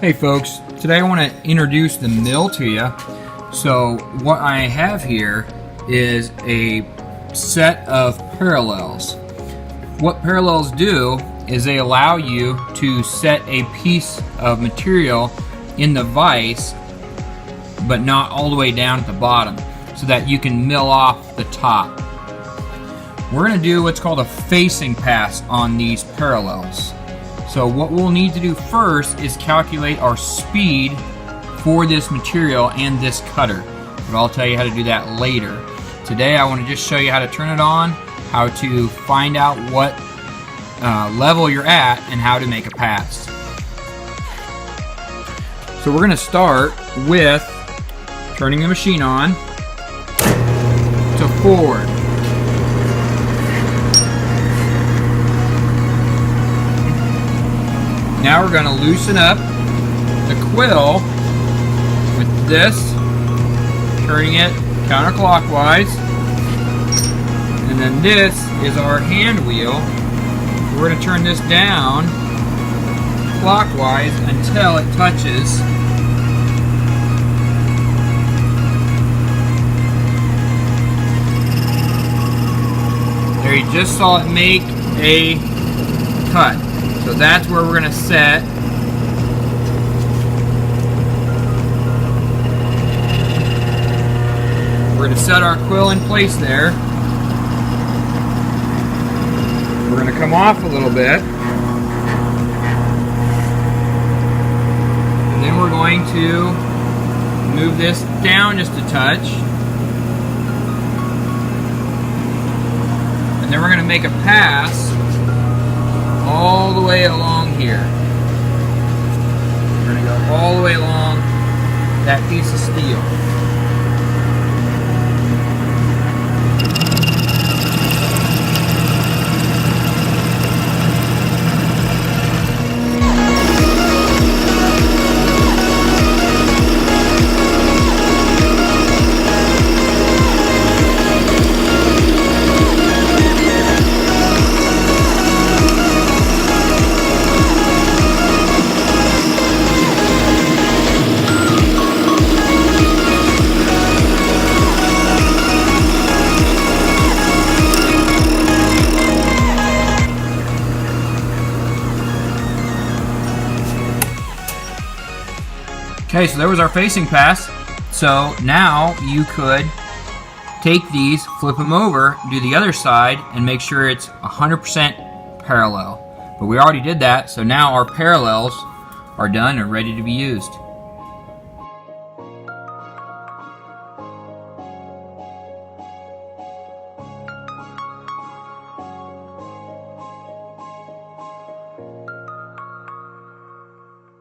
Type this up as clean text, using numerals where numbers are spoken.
Hey folks, today I want to introduce the mill to you. So what I have here is a set of parallels. What parallels do is they allow you to set a piece of material in the vise but not all the way down at the bottom so that you can mill off the top. We're going to do what's called a facing pass on these parallels. So what we'll need to do first is calculate our speed for this material and this cutter. But I'll tell you how to do that later. Today I want to just show you how to turn it on, how to find out what level you're at, and how to make a pass. So we're going to start with turning the machine on to forward. Now we're going to loosen up the quill with this, turning it counterclockwise, and then this is our hand wheel. We're going to turn this down clockwise until it touches there. You just saw it make a cut. So that's where we're going to set. We're going to set our quill in place there. We're going to come off a little bit. And then we're going to move this down just a touch. And then we're going to make a pass all the way along here. We're going to go all the way along that piece of steel. Okay, so there was our facing pass. So now you could take these, flip them over, do the other side, and make sure it's 100% parallel. But we already did that, so now our parallels are done and ready to be used.